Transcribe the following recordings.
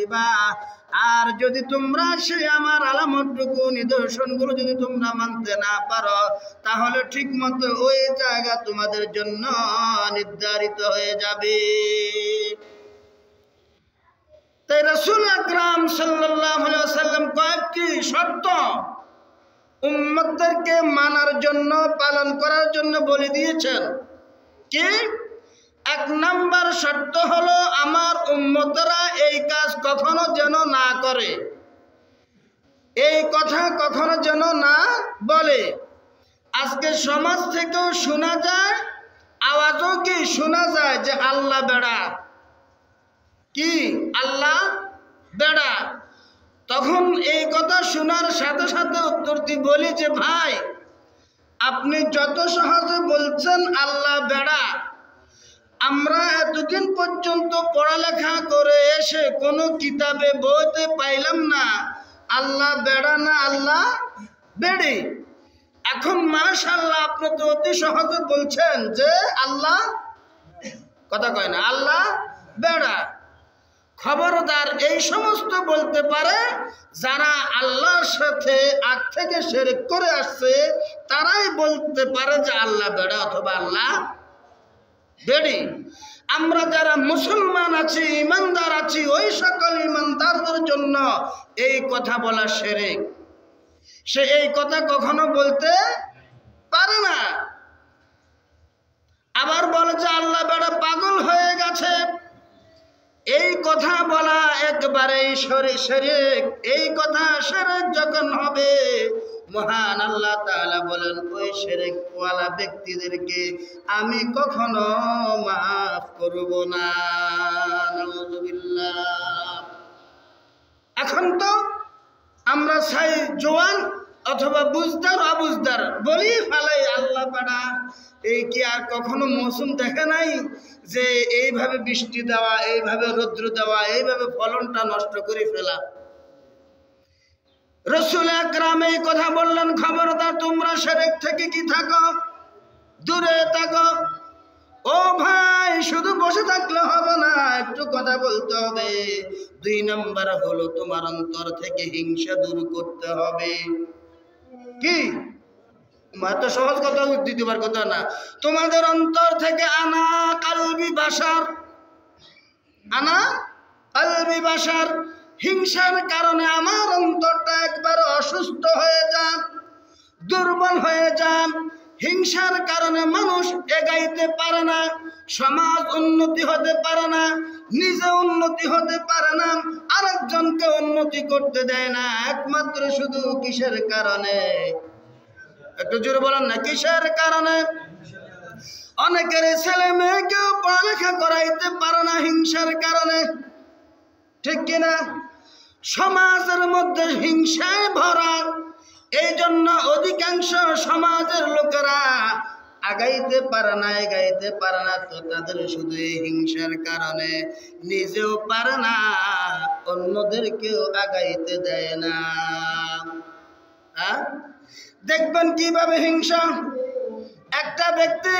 দিবা। আর যদি তোমরা সেই আমার আলামতটুকু নিদর্শনগুলো যদি তোমরা মানতে না পারো, তাহলে ঠিক মতো ওই জায়গা তোমাদের জন্য নির্ধারিত হয়ে যাবে। তাই রাসূল আকরাম সাল্লাল্লাহু আলাইহি ওয়াসাল্লাম কয়েকটি শর্ত উম্মতদেরকে মানার জন্য, পালন করার জন্য বলে দিয়েছেন। কি? এক নাম্বার শর্ত হলো আমার উম্মতরা এই কাজ কখনো যেন না করে, এই কথা কখনো যেন না বলে। আজকে সমাজ থেকেও শোনা যায়, আওয়াজও কি শোনা যায় যে আল্লাহ বেড়া। কি? আল্লাহ বেড়া। তখন এই কথা শোনার সাথে সাথে উত্তর দিয়ে বলি যে ভাই, আপনি যত সহজে বলছেন আল্লাহ বেড়া, আমরা এতদিন পর্যন্ত পড়ালেখা করে এসে কোনো কিতাবে বইতে পাইলাম না আল্লাহ বেড়া না আল্লাহ বেড়ে। এখন মাশাআল্লাহ আপনি তো অতি সহজে বলছেন যে আল্লাহ, কথা কয় না, আল্লাহ বেড়া। খবরদার, এই সমস্ত বলতে পারে যারা আল্লাহর সাথে আগ থেকে শিরক করে আসছে, তারাই বলতে পারে যে আল্লাহ বেড়া অথবা আল্লাহ বেড়ি। আমরা যারা মুসলমান আছি, ইমানদার আছি, ওই সকল ইমানদারদের জন্য এই কথা বলা শিরক। সে এই কথা কখনো বলতে পারে না। আবার বলে যে আল্লাহ বেড়া পাগল হয়ে গেছে, এই কথা বলা একবারেই শিরক। এই কথা শিরক যখন হবে, মহান আল্লাহ তাআলা বলেন ওই শিরক ওয়ালা ব্যক্তিদেরকে আমি কখনো মাফ করব না। নাউযুবিল্লাহ। এখন তো আমরা চাই জওয়ান অথবা বুঝদার অবুঝদার বলি ফেলাই আল্লাহ বেড়া। এই কি আর কখনো মৌসুম দেখে নাই যে এইভাবে বৃষ্টি দেওয়া, এইভাবে রৌদ্র দেওয়া, এইভাবে ফলনটা নষ্ট করে ফেলা? রাসূল আকরাম এই কথা বললেন, খবরদার তোমরা শিরক থেকে কি থাকো, দূরে থাকো। ও ভাই, শুধু বসে থাকলে হবে না, একটু কথা বলতে হবে। 2 নাম্বার হলো তোমার অন্তর থেকে হিংসা দূর করতে হবে। কি? এত সহজ কথা, দ্বিতীয়বার কথা না। তোমাদের অন্তর থেকে আনা কালবি বাশার, আনা কালবি বাশার, হিংসার কারণে আমার অন্তরটা একবারে অসুস্থ হয়ে যান, দুর্বল হয়ে যান। হিংসার কারণে মানুষ এগাইতে পারে না, সমাজ উন্নতি হতে পারে না, নিজে উন্নতি হতে পারে না, আরেকজনকে উন্নতি করতে দেয় না। একমাত্র শুধু কিসের কারণে? একটু জোরে বলেন না, কিসের কারণে? অনেকের ছেলে মেয়েকেও পড়ালেখা করাইতে পারে না হিংসার কারণে, ঠিক কিনা? সমাজের মধ্যে হিংসায় ভরা, এই জন্য অধিকাংশ সমাজের লোকেরা আগাইতে পারে না, এগাইতে পারে না। তো তাদের শুধু এই হিংসার কারণে নিজেও পারে না, অন্যদেরকেও আগাইতে দেয় না। দেখবেন কিভাবে হিংসা। একটা ব্যক্তি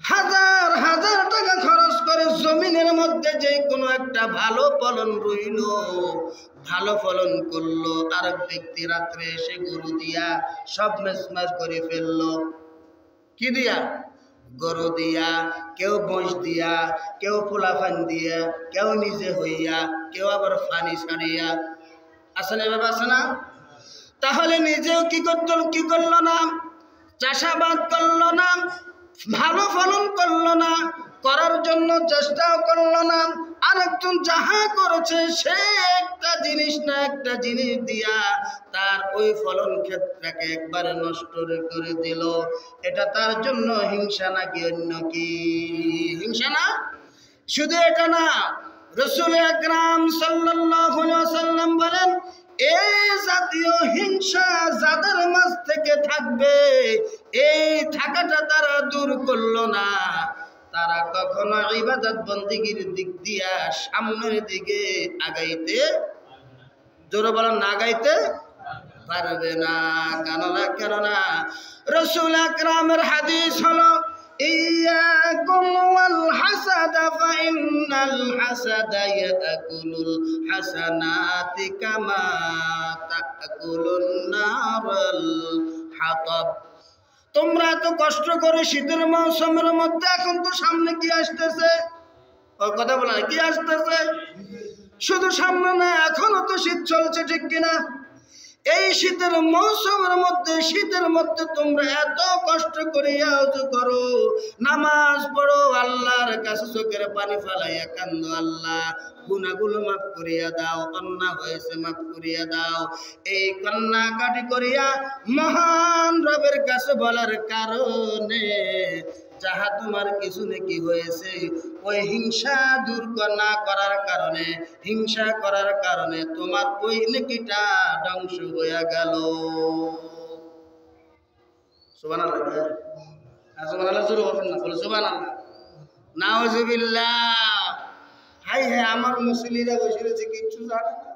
হাজার হাজার টাকা খরচ করে জমিনের মধ্যে যে কোনো একটা ভালো ফলন রইল, ভালো ফলন করলো, আরেক ব্যক্তি রাত্রে এসে গরু দিয়া সব মেসমাস করে ফেললো। কি দিয়া? গরু দিয়া, কেউ মোষ দিয়া, কেউ ফুলাফান দিয়া, কেউ নিজে হইয়া, কেউ আবার ফানি ছাড়িয়া। আছে না বাবা, আছে না? তাহলে নিজেও কি করলো না? চাষাবাদ করলো না, ভালো ফলন করলো না, করার জন্য চেষ্টাও করলো না। আরেকজন যাহা করেছে সে একটা জিনিস না একটা জিনিস দিয়া তার ওই ফলন ক্ষেত্রটাকে একবারে নষ্ট করে দিল। এটা তার জন্য হিংসা নাকি অন্য কি? হিংসা না? শুধু এটা না, রাসূল আকরাম সাল্লাল্লাহু আলাইহি ওয়াসাল্লাম বলেন, এই জাতীয় হিংসা যাদের মাঝ থেকে থাকবে, এই থাকাটা তারা দূর করলো না, তারা কখনো ইবাদত বন্দেগীর দিক দিয়া সামনের দিকে আগাইতে, জোরে বলেন না, আগাইতে পারবে না। কেননা রাসূল আকরামের হাদিস হলো, إياكم والحسد فإن الحسد يأكل الحسنات كما تأكل النار الحطب তোমরা তো কষ্ট করে শীতের মৌসুমের মধ্যে এখন তো সামনে কি আসতেছে ওই কথা বলা কি আসতেছে শুধু সামনে না এখনো তো শীত চলছে ঠিক কিনা এই শীতের মধ্যে তোমরা এত কষ্ট করিয়া ওযু করো নামাজ পড়ো আল্লাহর কাছে চোখের পানি ফেলাইয়া কান্দো আল্লাহ গুনাহগুলো মাফ করিয়া দাও অন্যায় হয়েছে মাফ করিয়া দাও এই কান্নাকাটি করিয়া মহান রবের কাছে বলার কারণে যাহা তোমার কিছু নাকি হয়েছে ওই হিংসা দূর না করার কারণে হিংসা করার কারণে তোমার ওই নেকিটা ধ্বংস হয়ে গেল সুবহানাল্লাহ সুবহানাল্লাহ জোরে বলেন না বলে সুবহানাল্লাহ নাউজুবিল্লাহ হাই হ্যাঁ আমার মুসলিরা বসে রয়েছে কিচ্ছু জানে না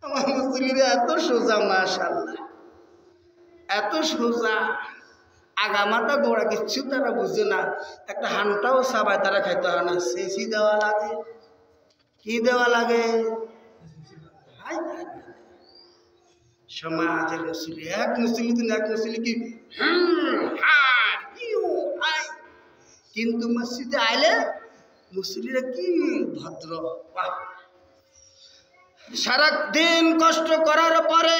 আমার মুসলিরা এত সোজা মাশাআল্লাহ এত সোজা আগামাতা গোড়া কিচ্ছু তারা বুঝে না একটা হানটাও সাবাই তারা খাইতে হয় না সেসি দেওয়া লাগে কি দেওয়া লাগে সমাজের মুসলি এক মুসলি কি কিন্তু মসজিদে আইলে মুসলিরা কি ভদ্র সারা দিন কষ্ট করার পরে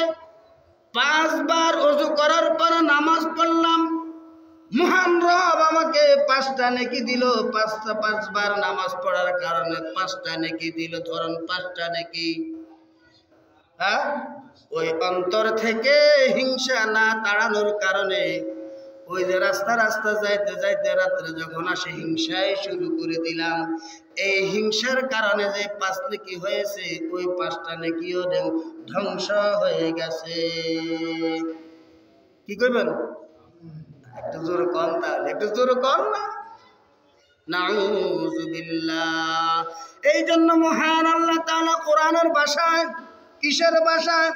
5 বার ওযু করার পরে নামাজ পড়লাম মহান রব আমাকে 5টা নেকি দিল 5 বার নামাজ পড়ার কারণে 5টা নেকি দিল ধরুন 5টা নেকি হ্যাঁ ওই অন্তর থেকে হিংসা না তাড়ানোর কারণে ওই যে রাস্তা যাইতে যাইতে রাত্রে যখন আসে হিংসায় শুরু করে দিলাম এই হিংসার কারণে যে 5 নেকি হয়েছে ওই 5টা নেকিও ধ্বংস হয়ে গেছে কি করবেন একটু জোরে কোন তাহলে একটু জোরে কোন না নাউযুবিল্লাহ এই জন্য মহান আল্লাহ তাআলা কোরআনের ভাষায় কিসের ভাষায়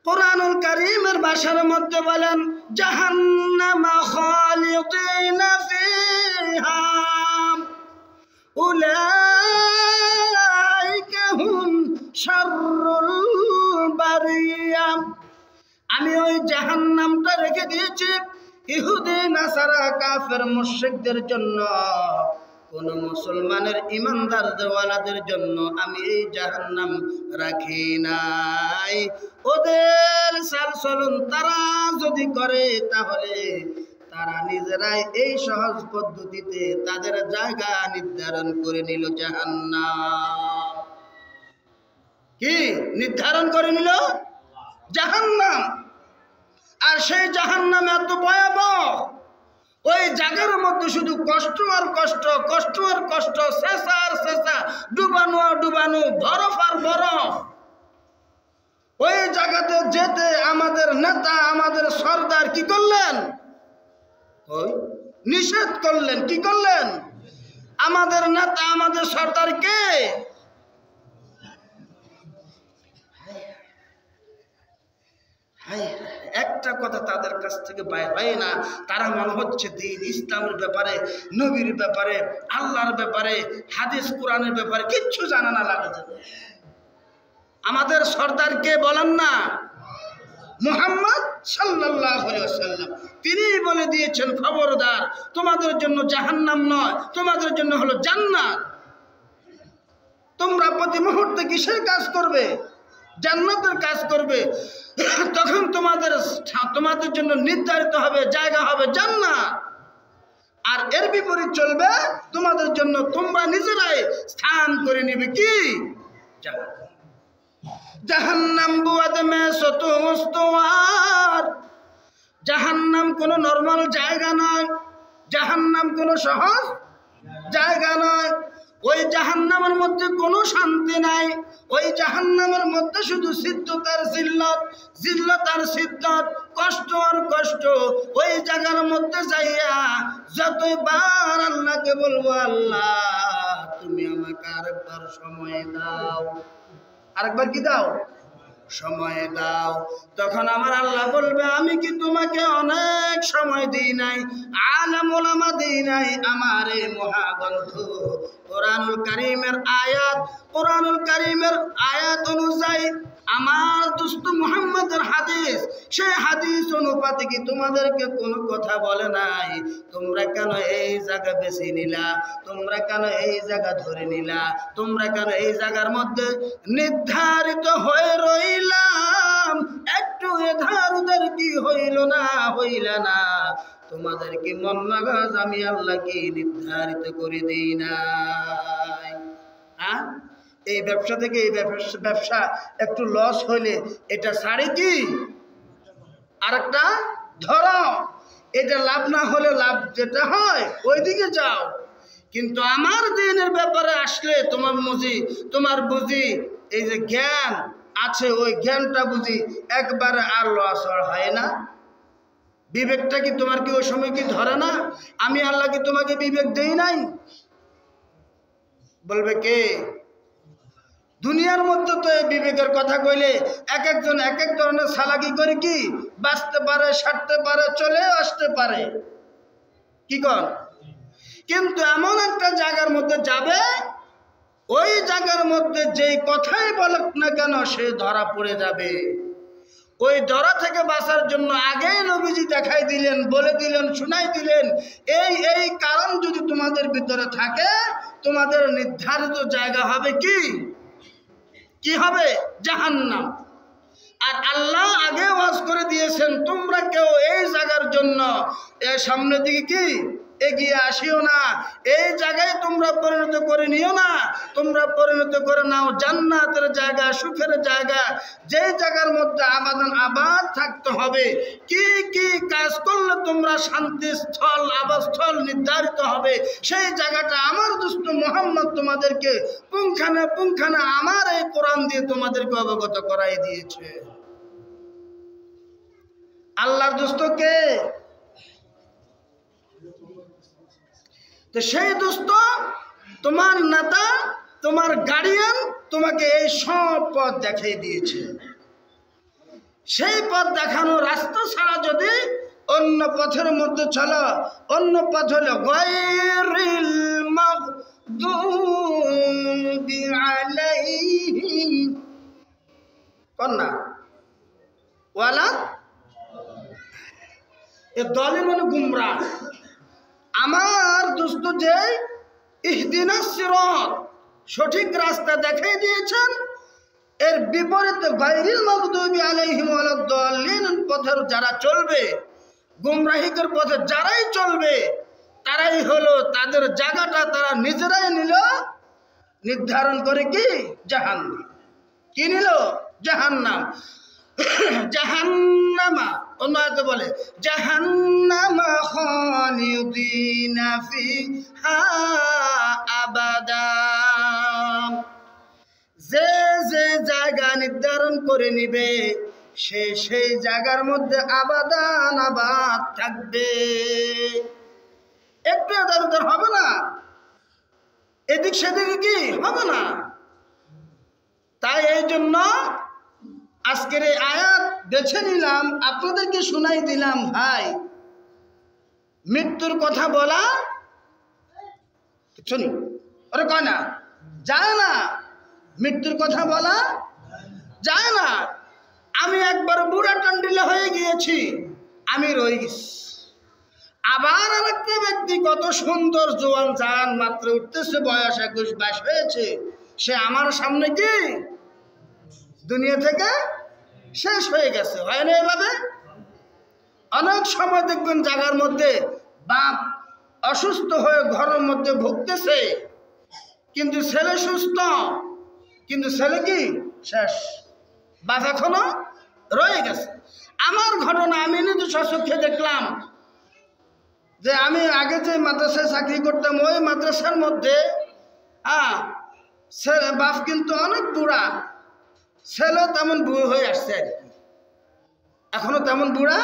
কোরআনুল কারীমের ভাষার মধ্যে বলেন জাহান্নামা খালিদিনা ফিহা উলাইকা হুম শাররুল বারিয়া আমি ওই জাহান্নামটা রেখে দিয়েছি ইহুদি নাসারা কাফের মুশরিকদের জন্য কোন মুসলমানের ইমানদারদের ওয়ালাদের জন্য আমি এই জাহান্নাম রাখি নাই ওদের চালচলন তারা যদি করে তাহলে তারা নিজেরাই এই সহজ পদ্ধতিতে তাদের জায়গা নির্ধারণ করে নিল জাহান্নাম কি নির্ধারণ করে নিল জাহান্নাম আর সেই জাহান্নাম এত ভয়াবহ ওই জায়গার মধ্যে শুধু কষ্ট আর কষ্ট কষ্ট আর কষ্ট শেষা আর শেষা ডুবানো আর ডুবানো বরফ আর বরফ ওই জায়গাতে যেতে আমাদের নেতা আমাদের সরদার কি করলেন ওই নিষেধ করলেন কি করলেন আমাদের নেতা আমাদের সরদার কে একটা কথা তাদের কাছ থেকে বাইর হয় না তারা মনে হচ্ছে দ্বীন ইসলামের ব্যাপারে নবীর ব্যাপারে আল্লাহর ব্যাপারে হাদিস কোরআনের ব্যাপারে কিচ্ছু জানা না লাগে আমাদের সরদারকে বলেন না মুহাম্মদ সাল্লাল্লাহু আলাইহি ওয়াসাল্লাম তিনি বলে দিয়েছেন খবরদার তোমাদের জন্য জাহান্নাম নয় তোমাদের জন্য হলো জান্নাত তোমরা প্রতি মুহূর্তে কিসের কাজ করবে জান্নাতের কাজ করবে তখন তোমাদের জন্য নির্ধারিত হবে জায়গা হবে জান্নাত আর এর বিপরীত চলবে তোমাদের জন্য তোমরা নিজেরাই স্থান করে নেবে কি জাহান্নাম বুয়াদ মে সতুমুস্তাওয়ার জাহান্নাম কোনো নরমাল জায়গা নয় জাহান্নাম কোনো সহজ জায়গা নয় ওই জাহান্নামের মধ্যে কোনো শান্তি নাই ওই জাহান্নামের মধ্যে শুধু সিদ্ধত আর জিল্লত জিল্লত আর সিদ্ধত কষ্ট আর কষ্ট ওই জায়গার মধ্যে যাইয়া যতবার আল্লাহকে বলবো আল্লাহ তুমি আমাকে আরেকবার সময় দাও আরেকবার কি দাও সময় দাও। তখন আমার আল্লাহ বলবে, আমি কি তোমাকে অনেক সময় দিই নাই? আলেম ওলামা দিই নাই? আমার এই মহাগ্রন্থ কোরআনুল কারীমের আয়াত অনুযায়ী আমার দোস্ত মুহাম্মদের হাদিস, সেই হাদিস অনুপাতে কি তোমাদেরকে কোনো কথা বলে নাই? তোমরা কেন এই জায়গা বেছে নিলা? তোমরা কেন এই জায়গা ধরে নিলা? তোমরা কেন এই জায়গার মধ্যে নির্ধারিত হয়ে রইলাম? একটু এধার ওধার কি হইল না? তোমাদের কি মন মাগাজ আমি আল্লাহ কি নির্ধারিত করে দিই নাই? হ্যাঁ, এই ব্যবসা থেকে এই ব্যবসা একটু লস হইলে এটা ছাড়ে কি আরেকটা ধরো, এটা লাভ না হলে লাভ যেটা হয় ওইদিকে যাও। কিন্তু আমার দিনের ব্যাপারে আসলে তোমার বুঝি এই যে জ্ঞান আছে, ওই জ্ঞানটা বুঝি একবারে আর লস হয় না। বিবেকটা কি তোমার কি ওই সময় কি ধরে না? আমি আল্লাহ কি তোমাকে বিবেক দেই নাই? বলবে কে? দুনিয়ার মধ্যে তো এই বিবেকের কথা কইলে এক একজন এক এক ধরনের চালাকি করে কি বাঁচতে পারে, সারতে পারে, চলে আসতে পারে, কি কর। কিন্তু এমন একটা জায়গার মধ্যে যাবে, ওই জায়গার মধ্যে যেই কথাই বলুক না কেন সে ধরা পড়ে যাবে। ওই ধরা থেকে বাঁচার জন্য আগেই নবীজি দেখাই দিলেন, বলে দিলেন, শুনাই দিলেন, এই কারণ যদি তোমাদের ভিতরে থাকে, তোমাদের নির্ধারিত জায়গা হবে কি হবে? জাহান্নাম। আর আল্লাহ আগে ওয়াজ করে দিয়েছেন, তোমরা কেউ এই জায়গার জন্য এর সামনের দিকে কি এগিয়ে আসিও না, এই জায়গায় তোমরা পরিণত করে নিও না। তোমরা পরিণত করে নাও জান্নাতের জায়গা, সুখের জায়গা, যেই জায়গার মধ্যে আবাদ থাকতে হবে। কি কি কাজ করলে তোমরা শান্তিস্থল, আবাসস্থল নির্ধারিত হবে, সেই জায়গাটা আমার দোস্ত মুহাম্মদ তোমাদেরকে পুঙ্খানে আমার এই কোরআন দিয়ে তোমাদেরকে অবগত করাই দিয়েছে। আল্লাহর দোস্ত কে? তো সেই দোস্ত তোমার নেতা, তোমার গার্ডিয়ান তোমাকে এই সব পথ দেখিয়ে দিয়েছে। সেই পথ দেখানো রাস্তা ছাড়া যদি অন্য পথের মধ্যে চলো, অন্য পথ হলো গায়রিল মাগদুবি আলাইহিম কন্না ওয়ালা, এ দলে মানে গুমরাহ। আমার দোস্ত যে ইহদিনাস সিরাত সঠিক রাস্তা দেখাই দিয়েছেন, এর বিপরীতে গায়রিল মাগদুবি আলাইহিম ওয়ালাদ-দাল্লিন পথের যারা চলবে, গুমরাহিকের পথে যারাই চলবে, তারাই হলো তাদের জায়গাটা তারা নিজেরাই নিল নির্ধারণ করে কি জাহান্নাম। কি নিল? জাহান্নাম। জাহান্নামা অন্য আয়াতে বলে জাহান্নামা খালিদিনা ফিহা আবাদা। যে যে জায়গা নির্ধারণ করে নিবে সেই জায়গার মধ্যে আবাদ থাকবে। একটু এদার উদার হবে না, এদিক সেদিকে কি হবে না। তাই এই জন্য আজকের এই আয়াত বেছে নিলাম, আপনাদেরকে শোনাই দিলাম। ভাই, মৃত্যুর কথা বলা শুনি, ওরে কয় না যায় না, মৃত্যুর কথা বলা যায় না। আমি একবার বুড়া টান্ডিলা হয়ে গিয়েছি, আমি রয়ে গেছি। আবার আরেকটা ব্যক্তি কত সুন্দর জোয়ান জান, মাত্র উঠতেছে, বয়স 21-22 হয়েছে, সে আমার সামনে কি দুনিয়া থেকে শেষ হয়ে গেছে। হয় না এভাবে? অনেক সময় দেখবেন জায়গার মধ্যে বাপ অসুস্থ হয়ে ঘরের মধ্যে ভুগতেছে, কিন্তু ছেলে সুস্থ, কিন্তু ছেলে কি শেষ, বাপ এখনো রয়ে গেছে। আমার ঘটনা আমি নিজে স্বচক্ষে দেখলাম যে আমি আগে যে মাদ্রাসায় চাকরি করতাম, ওই মাদ্রাসার মধ্যে ছেলে বাপ কিন্তু অনেক বুড়া, ছেলে তেমন বুড়ো হয়ে আসছে আর কি, এখনো তেমন বুড়া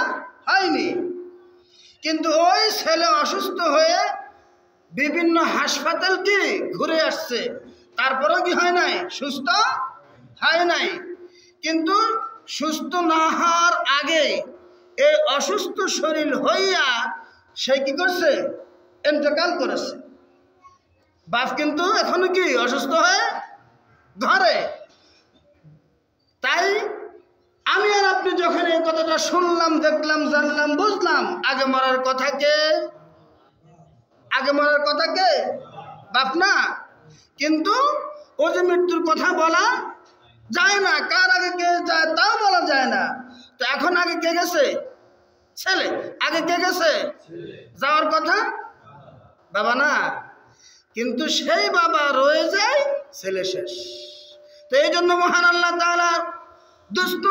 হয়নি। কিন্তু ওই ছেলে অসুস্থ হয়ে বিভিন্ন হাসপাতাল কি ঘুরে আসছে, তারপরেও কি হয় নাই, সুস্থ হয় নাই। কিন্তু সুস্থ না হওয়ার আগে এই অসুস্থ শরীর হইয়া সে কি করছে, ইন্তেকাল করেছে। বাপ কিন্তু এখনো কি অসুস্থ হয়ে ঘরে। তাই আমি আর আপনি যখন এই কথাটা শুনলাম, দেখলাম, জানলাম, বুঝলাম, আগে মরার কথা কে? আগে মরার কথা কে? বাপ না। কিন্তু ও যে মৃত্যুর কথা বলা যায় না, কার আগে কে যায় তাও বলা যায় না। তো এখন আগে কে গেছে? ছেলে। আগে কে গেছে? যাওয়ার কথা বাবা না, কিন্তু সেই বাবা রয়ে যায়, ছেলে শেষ। তো এই জন্য মহান আল্লাহ তাআলা দোস্ত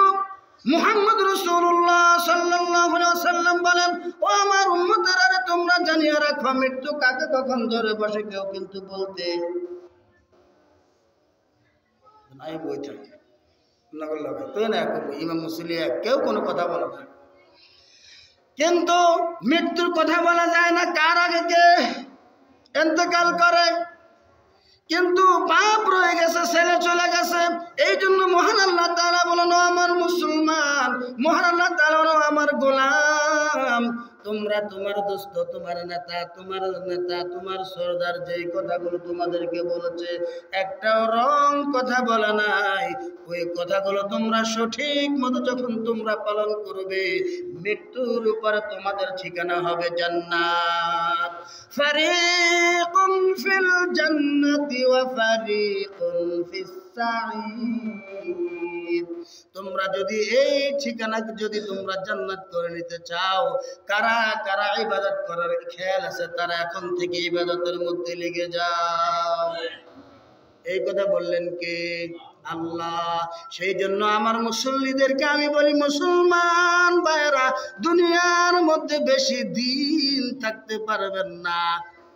মুহাম্মদ রাসূলুল্লাহ সাল্লাল্লাহু আলাইহি ওয়াসাল্লাম বলেন, ও আমার উম্মতেরা, তোমরা জানিয়ে রাখো মৃত্যু কাকে কখন ধরে বসে কেউ কিন্তু বলতে নাই। বই থাকে ইমাম মুসলিয়া কেউ কোনো কথা বলে না, কিন্তু মৃত্যুর কথা বলা যায় না কার আগে কে ইন্তেকাল করে। কিন্তু বাপ রয়ে গেছে, ছেলে চলে গেছে। এই জন্য মহান আল্লাহ তাআলা বলেন, আমার মুসলমান, মহান আল্লাহ তাআলা বলেন, আমার গোলাম, তোমরা তোমার দোস্ত, তোমার নেতা, তোমার সর্দার যেই কথাগুলো তোমাদেরকে বলেছে একটাও রং কথা বলে নাই। ওই কথাগুলো তোমরা সঠিক মতো যখন তোমরা পালন করবে, মৃত্যুর উপরে তোমাদের ঠিকানা হবে জান্নাত। ফারিকুন ফিল জান্নাতি ওয়া ফারিকুন ফিস সাঈদ। তোমরা যদি এই ঠিকানা যদি তোমরা জান্নাত করে নিতে চাও, কারা কারা ইবাদত করার খেয়াল আছে তারা এখন থেকে ইবাদতের মধ্যে লেগে যাও। এই কথা বললেন কে? আল্লাহ। সেই জন্য আমার মুসল্লিদেরকে আমি বলি, মুসলমান ভাইরা, দুনিয়ার মধ্যে বেশি দিন থাকতে পারবেন না,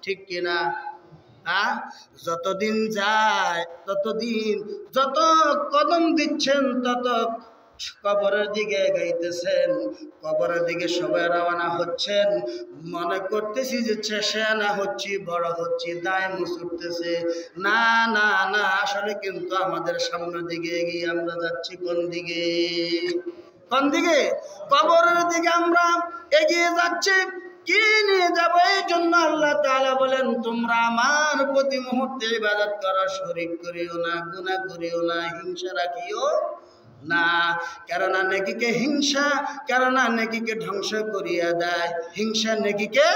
ঠিক কিনা? যতদিন যায় ততদিন, যত কদম দিচ্ছেন তত কবরের দিকে গাইতেছেন, কবরের দিকে সবাই রওনা হচ্ছেন, মনে করতেছি যে শেষানা হচ্ছি, বড় হচ্ছি, দায় মুছুরতেছে। না না না, আসলে কিন্তু আমাদের সামনের দিকে এগিয়ে আমরা যাচ্ছি কোন দিকে? কোন দিকে? কবরের দিকে আমরা এগিয়ে যাচ্ছি। কি নিয়ে যাবো? এই জন্য আল্লাহ তাআলা বলেন, তোমরা আমার প্রতি মুহূর্তে ইবাদত করো, শরীক করিও না, গুনাহ করিও না, হিংসা রাখিও না। কেননা নেকিকে হিংসা, কেননা নেকিকে ধ্বংস করিয়া দেয়, হিংসা নেকিকে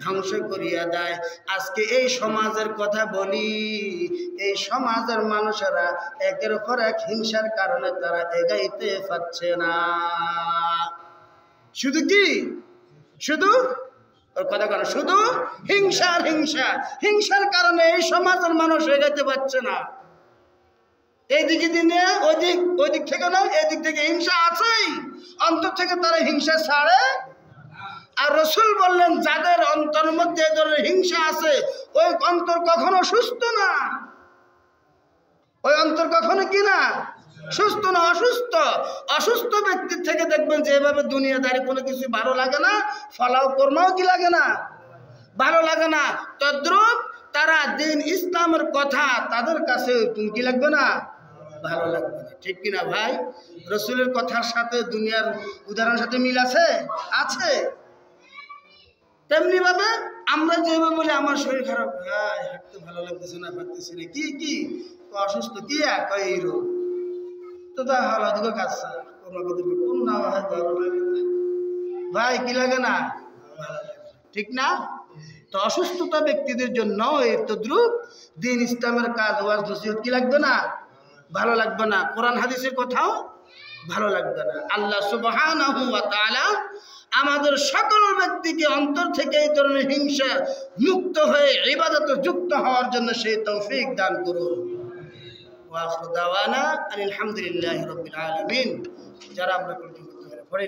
ধ্বংস করিয়া দেয়। আজকে এই সমাজের কথা বলি, এই সমাজের মানুষেরা একের পর এক হিংসার কারণে তারা এগাইতে পারছে না। শুধু কি? শুধু কথা বলে, শুধু হিংসার হিংসা, হিংসার কারণে এই সমাজের মানুষ এগাইতে পারছে না। এইদিকে দিনে ওই দিক থেকে না, এদিক থেকে হিংসা আছেই, অন্তর থেকে তারা হিংসা ছাড়ে। আর রাসূল বললেন, যাদের অন্তরের মধ্যে এই ধরনের হিংসা আছে, ওই অন্তর কখনো সুস্থ না, ওই অন্তর কখনো কি না? সুস্থ না, অসুস্থ। অসুস্থ ব্যক্তির থেকে দেখবেন যে এভাবে দুনিয়াদারি কোনো কিছু ভালো লাগে না, ফলাও কর্মাও কি লাগে না, ভালো লাগে না। তদ্রূপ তারা দিন ইসলামের কথা তাদের কাছে কি লাগবে না, ভালো লাগবে না, ঠিক কিনা ভাই? রাসূলের কথার সাথে দুনিয়ার উদাহরণের সাথে মিল আছে? আছে। তেমনি ভাবে আমরা যেভাবে বলি, আমার শরীর খারাপ, হাঁটতে ভালো লাগতেছে না, পারতেছি না, কি কি অসুস্থ, কি এই রোগ, তো তা হলো দিকে কাজ কোন না হয় ভালো লাগে না ভাই, কি লাগে না, ভালো লাগে, ঠিক না? তো অসুস্থতা ব্যক্তিদের জন্য এই তদ্রুপ দিন ইসলামের কাজ, ওয়াজ নসিহত কি লাগবে না, ভালো লাগবে না, কোরআন হাদিসের কথাও ভালো লাগবে না। আল্লাহ সুবহানাহু ওয়া তাআলা আমাদের সকল ব্যক্তিকে অন্তর থেকে এই ধরনের হিংসা মুক্ত হয়ে ইবাদতে যুক্ত হওয়ার জন্য সেই তৌফিক দান করুন। ওয়া আখিরু দাওয়ানা আলহামদুলিল্লাহি রাব্বিল আলামিন। যারা আমরা পড়ে